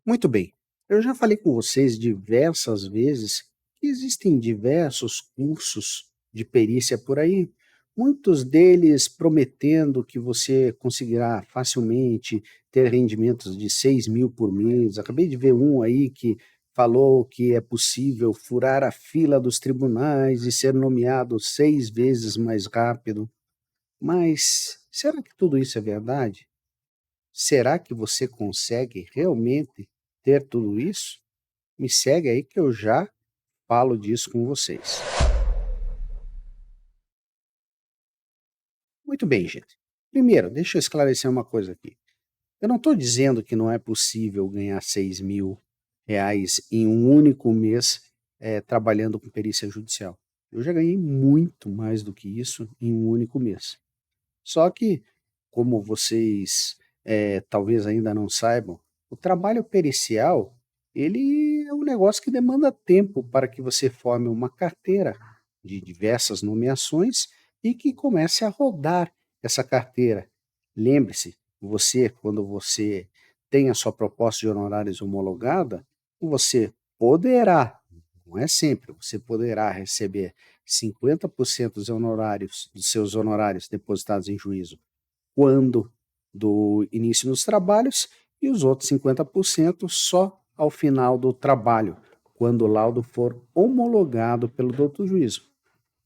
Muito bem. Eu já falei com vocês diversas vezes que existem diversos cursos de perícia por aí, muitos deles prometendo que você conseguirá facilmente ter rendimentos de 6.000 por mês. Acabei de ver um aí que falou que é possível furar a fila dos tribunais e ser nomeado 6 vezes mais rápido. Mas será que tudo isso é verdade? Será que você consegue realmente ter tudo isso? Me segue aí que eu já falo disso com vocês. Muito bem, gente. Primeiro, deixa eu esclarecer uma coisa aqui. Eu não estou dizendo que não é possível ganhar 6.000 reais em um único mês trabalhando com perícia judicial. Eu já ganhei muito mais do que isso em um único mês. Só que, como vocês talvez ainda não saibam, o trabalho pericial, ele é um negócio que demanda tempo para que você forme uma carteira de diversas nomeações e que comece a rodar essa carteira. Lembre-se, quando você tem a sua proposta de honorários homologada, você poderá, não é sempre, você poderá receber 50% dos seus honorários depositados em juízo quando do início dos trabalhos e os outros 50% só ao final do trabalho, quando o laudo for homologado pelo doutor juízo.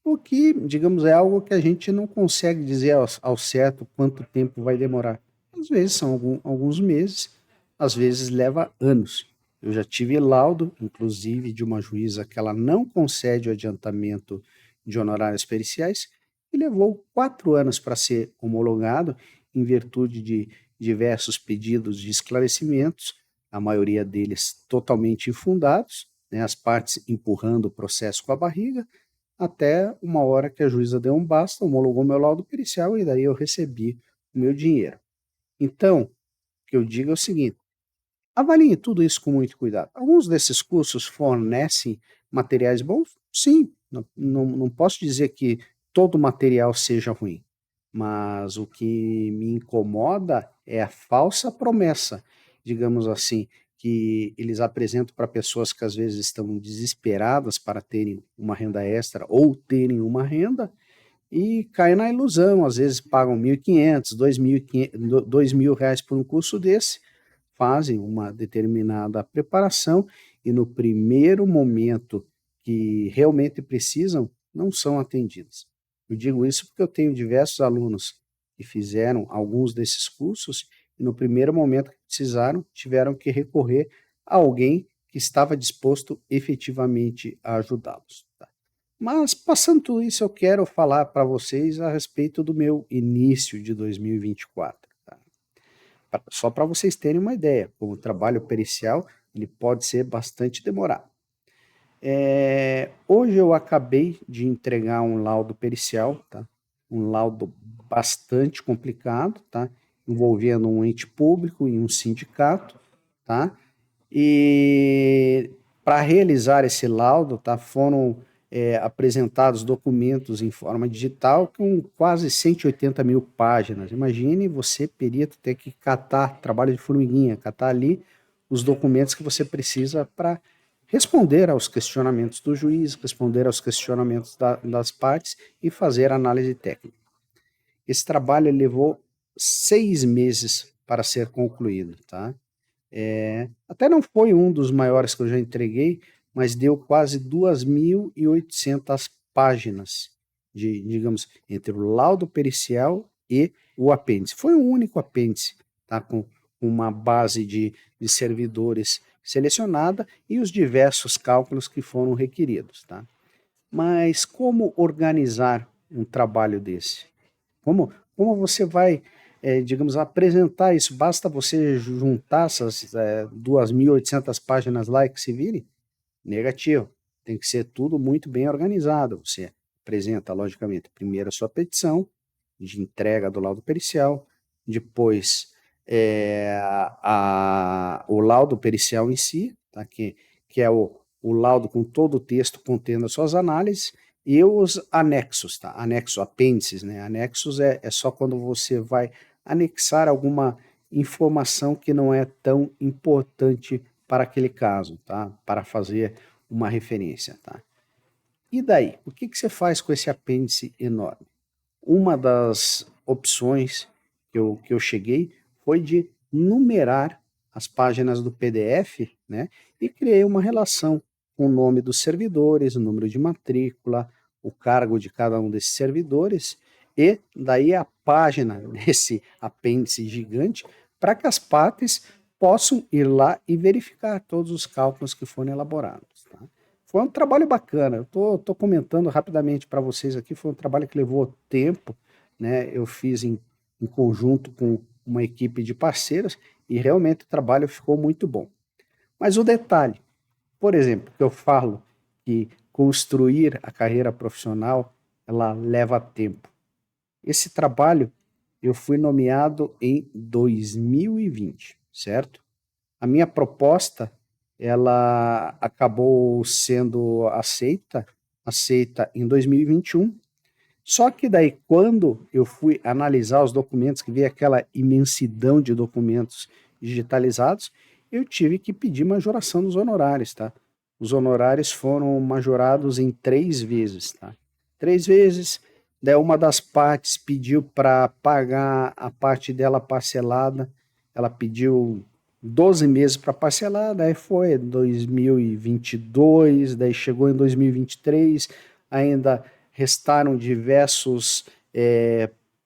O que, digamos, é algo que a gente não consegue dizer ao certo quanto tempo vai demorar. Às vezes são alguns meses, às vezes leva anos. Eu já tive laudo, inclusive, de uma juíza que ela não concede o adiantamento de honorários periciais e levou 4 anos para ser homologado, em virtude de diversos pedidos de esclarecimentos, a maioria deles totalmente infundados, né, as partes empurrando o processo com a barriga, até uma hora que a juíza deu um basta, homologou meu laudo pericial e daí eu recebi o meu dinheiro. Então, o que eu digo é o seguinte: avalie tudo isso com muito cuidado. Alguns desses cursos fornecem materiais bons? Sim, não posso dizer que todo material seja ruim, mas o que me incomoda é a falsa promessa, digamos assim, que eles apresentam para pessoas que às vezes estão desesperadas para terem uma renda extra ou terem uma renda e caem na ilusão, às vezes pagam 1.500, 2.500, 2.000 reais por um curso desse, fazem uma determinada preparação e no primeiro momento que realmente precisam, não são atendidos. Eu digo isso porque eu tenho diversos alunos que fizeram alguns desses cursos e no primeiro momento que precisaram, tiveram que recorrer a alguém que estava disposto efetivamente a ajudá-los. Tá? Mas, passando tudo isso, eu quero falar para vocês a respeito do meu início de 2024. Tá? Só para vocês terem uma ideia, como o trabalho pericial ele pode ser bastante demorado. Hoje eu acabei de entregar um laudo pericial, tá? Um laudo bastante complicado, tá? Envolvendo um ente público e um sindicato, tá? E para realizar esse laudo, tá, foram apresentados documentos em forma digital com quase 180 mil páginas. Imagine você, perito, ter que catar, trabalho de formiguinha, catar ali os documentos que você precisa para responder aos questionamentos do juiz, responder aos questionamentos das partes e fazer análise técnica. Esse trabalho levou 6 meses para ser concluído, tá? Até não foi um dos maiores que eu já entreguei, mas deu quase 2.800 páginas, digamos, entre o laudo pericial e o apêndice. Foi um único apêndice, tá? Com uma base de servidores selecionada e os diversos cálculos que foram requeridos. Tá? Mas como organizar um trabalho desse? Como você vai, digamos, apresentar isso? Basta você juntar essas 2.800 páginas lá e que se vire? Negativo. Tem que ser tudo muito bem organizado. Você apresenta, logicamente, primeiro a sua petição de entrega do laudo pericial, depois o laudo pericial em si, tá? que é o laudo com todo o texto contendo as suas análises, e os anexos, tá? Anexo, apêndices, né? Anexos é só quando você vai anexar alguma informação que não é tão importante para aquele caso, tá? Para fazer uma referência, tá? E daí? O que você faz com esse apêndice enorme? Uma das opções que eu cheguei foi de numerar as páginas do PDF, né? E criei uma relação com o nome dos servidores, o número de matrícula, o cargo de cada um desses servidores, e daí a página desse apêndice gigante, para que as partes possam ir lá e verificar todos os cálculos que foram elaborados. Tá? Foi um trabalho bacana. Eu tô comentando rapidamente para vocês aqui. Foi um trabalho que levou tempo, né? Eu fiz em conjunto com uma equipe de parceiros e realmente o trabalho ficou muito bom. Mas o detalhe, por exemplo, que eu falo que construir a carreira profissional ela leva tempo. Esse trabalho eu fui nomeado em 2020, certo? A minha proposta ela acabou sendo aceita em 2021. Só que daí, quando eu fui analisar os documentos, que veio aquela imensidão de documentos digitalizados, eu tive que pedir majoração dos honorários, tá? Os honorários foram majorados em 3 vezes, tá? 3 vezes, daí uma das partes pediu para pagar a parte dela parcelada, ela pediu 12 meses para parcelar, daí foi 2022, daí chegou em 2023, ainda restaram diversos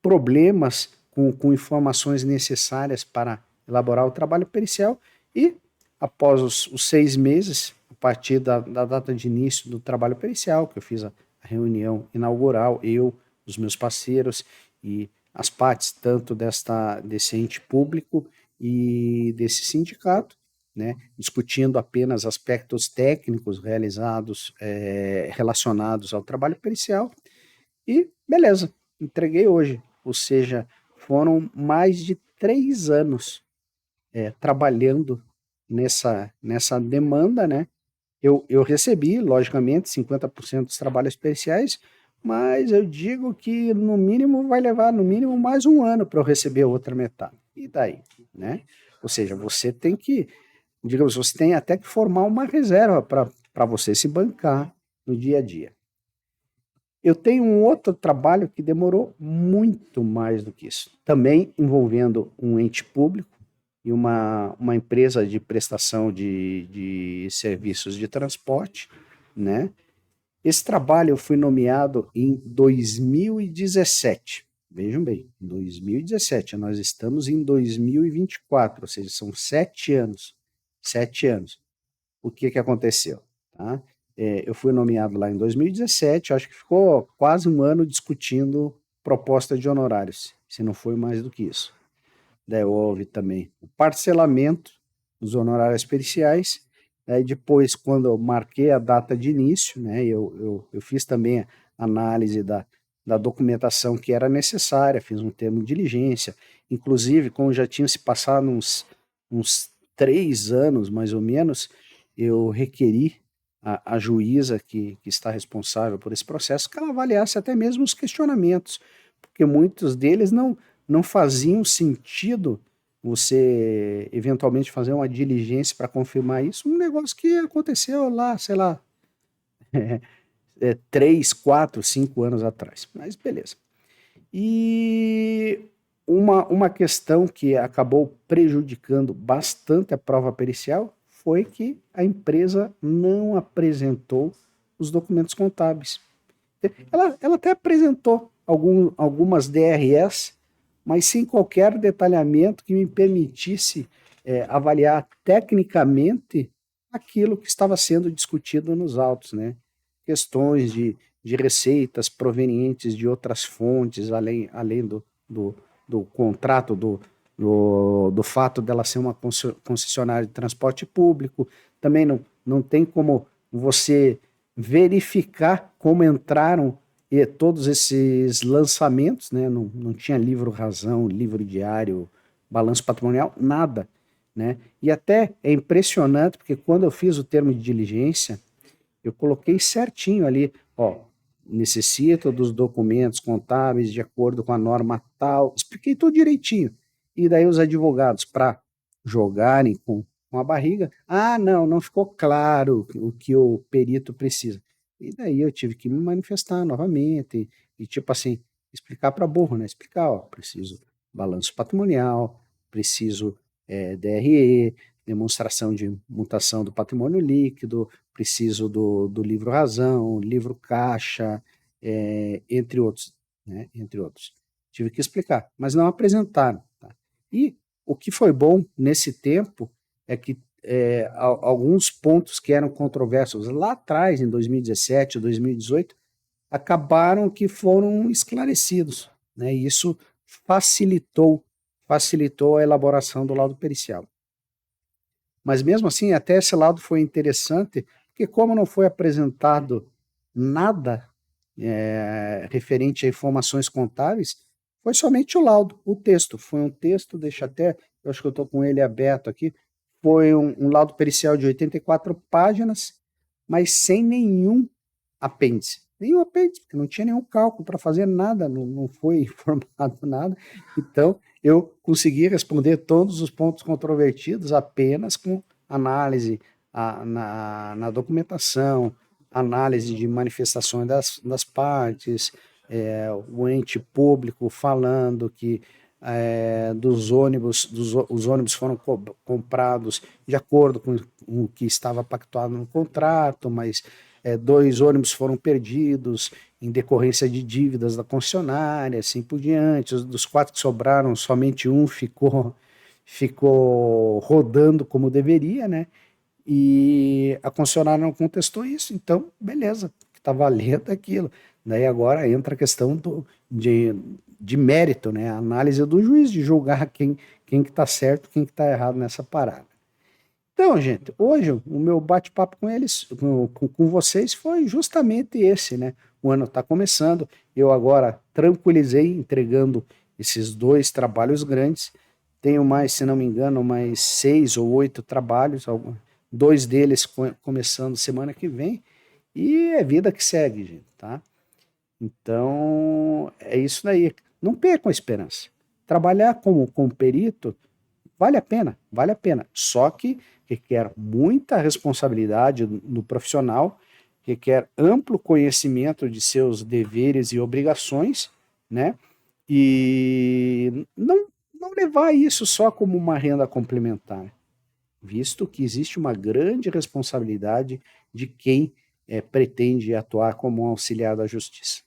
problemas com informações necessárias para elaborar o trabalho pericial e, após os 6 meses, a partir da data de início do trabalho pericial, que eu fiz a reunião inaugural, eu, os meus parceiros e as partes tanto desse ente público e desse sindicato, né, discutindo apenas aspectos técnicos relacionados ao trabalho pericial, e beleza, entreguei hoje. Ou seja, foram mais de 3 anos trabalhando nessa demanda, né? Eu recebi, logicamente, 50% dos trabalhos especiais, mas eu digo que no mínimo vai levar no mínimo mais um ano para eu receber a outra metade. E daí, né? Ou seja, você tem que, digamos, você tem até que formar uma reserva para você se bancar no dia a dia. Eu tenho um outro trabalho que demorou muito mais do que isso, também envolvendo um ente público e uma empresa de prestação de serviços de transporte, né? Esse trabalho eu fui nomeado em 2017. Vejam bem, 2017, nós estamos em 2024, ou seja, são 7 anos. 7 anos. O que aconteceu? Tá? Eu fui nomeado lá em 2017, acho que ficou quase um ano discutindo proposta de honorários, se não foi mais do que isso. Daí houve também o parcelamento dos honorários periciais. Aí depois, quando eu marquei a data de início, né, eu fiz também a análise da documentação que era necessária, fiz um termo de diligência. Inclusive, como já tinham se passado uns 3 anos, mais ou menos, eu requeri a juíza que está responsável por esse processo que ela avaliasse até mesmo os questionamentos, porque muitos deles não faziam sentido você eventualmente fazer uma diligência para confirmar isso, um negócio que aconteceu lá, sei lá, 3, 4, 5 anos atrás. Mas beleza. E uma questão que acabou prejudicando bastante a prova pericial foi que a empresa não apresentou os documentos contábeis. Ela até apresentou algumas DRS, mas sem qualquer detalhamento que me permitisse avaliar tecnicamente aquilo que estava sendo discutido nos autos, né? Questões de receitas provenientes de outras fontes, além do contrato, do fato dela ser uma concessionária de transporte público. Também não tem como você verificar como entraram todos esses lançamentos, né? Não tinha livro razão, livro diário, balanço patrimonial, nada, né? E até é impressionante, porque quando eu fiz o termo de diligência, eu coloquei certinho ali, ó, necessito dos documentos contábeis de acordo com a norma tal, expliquei tudo direitinho. E daí os advogados, para jogarem com com a barriga. Ah, não ficou claro o que o perito precisa. E daí eu tive que me manifestar novamente e tipo assim, explicar para burro, né? Explicar, ó, preciso balanço patrimonial, preciso DRE, demonstração de mutação do patrimônio líquido, preciso do livro razão, livro caixa, entre outros, né? Entre outros. Tive que explicar, mas não apresentaram. Tá? E o que foi bom nesse tempo é que alguns pontos que eram controversos lá atrás, em 2017, 2018, acabaram que foram esclarecidos, né? E isso facilitou a elaboração do laudo pericial. Mas mesmo assim, até esse lado foi interessante, porque como não foi apresentado nada referente a informações contábeis, foi somente o laudo, o texto. Foi um texto, deixa até, eu acho que eu estou com ele aberto aqui, foi um laudo pericial de 84 páginas, mas sem nenhum apêndice. Nenhum apêndice, porque não tinha nenhum cálculo para fazer nada, não foi informado nada. Então, eu consegui responder todos os pontos controvertidos apenas com análise na documentação, análise de manifestações das partes, o ente público falando que os ônibus foram comprados de acordo com o que estava pactuado no contrato, mas 2 ônibus foram perdidos em decorrência de dívidas da concessionária, assim por diante. Dos 4 que sobraram, somente um ficou rodando como deveria, né? E a concessionária não contestou isso, então, beleza, está valendo aquilo. Daí agora entra a questão de mérito, né? A análise do juiz, de julgar quem que está certo, quem que está errado nessa parada. Então, gente, hoje o meu bate-papo com eles, com vocês, foi justamente esse, né? O ano está começando, eu agora tranquilizei entregando esses 2 trabalhos grandes. Tenho mais, se não me engano, mais 6 ou 8 trabalhos, 2 deles começando semana que vem, e é vida que segue, gente, tá? Então, é isso daí. Não percam a esperança. Trabalhar como perito vale a pena, vale a pena. Só que requer muita responsabilidade no profissional, requer amplo conhecimento de seus deveres e obrigações, né? E não levar isso só como uma renda complementar, visto que existe uma grande responsabilidade de quem pretende atuar como um auxiliar da justiça.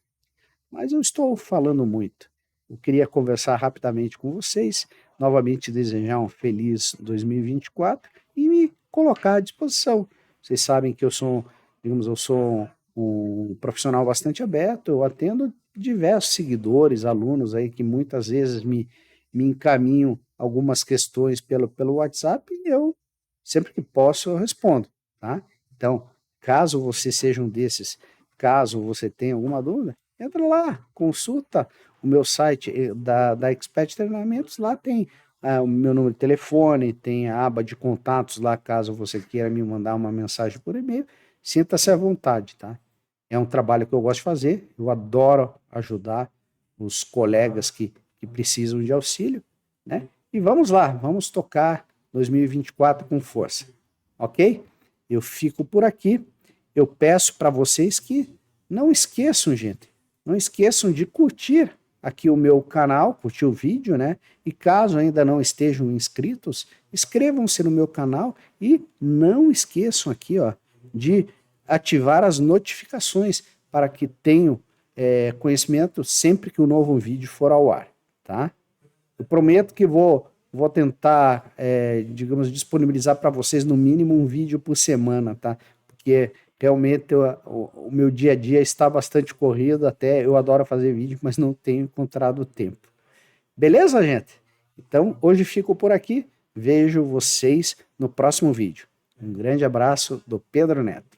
Mas eu estou falando muito. Eu queria conversar rapidamente com vocês, novamente desejar um feliz 2024 e me colocar à disposição. Vocês sabem que eu sou um profissional bastante aberto, eu atendo diversos seguidores, alunos aí que muitas vezes me encaminham algumas questões pelo WhatsApp e eu, sempre que posso, eu respondo, tá? Então, caso você seja um desses, caso você tenha alguma dúvida, entra lá, consulta o meu site da Expert Treinamentos, lá tem o meu número de telefone, tem a aba de contatos lá, caso você queira me mandar uma mensagem por e-mail, sinta-se à vontade, tá? É um trabalho que eu gosto de fazer, eu adoro ajudar os colegas que precisam de auxílio, né? E vamos lá, vamos tocar 2024 com força, ok? Eu fico por aqui, eu peço para vocês que não esqueçam, gente, não esqueçam de curtir aqui o meu canal, curtir o vídeo, né? E caso ainda não estejam inscritos, inscrevam-se no meu canal e não esqueçam aqui, ó, de ativar as notificações para que tenham conhecimento sempre que um novo vídeo for ao ar, tá? Eu prometo que vou tentar, digamos, disponibilizar para vocês no mínimo um vídeo por semana, tá? Porque realmente o meu dia a dia está bastante corrido, até eu adoro fazer vídeo, mas não tenho encontrado tempo. Beleza, gente? Então, hoje fico por aqui. Vejo vocês no próximo vídeo. Um grande abraço do Pedro Neto.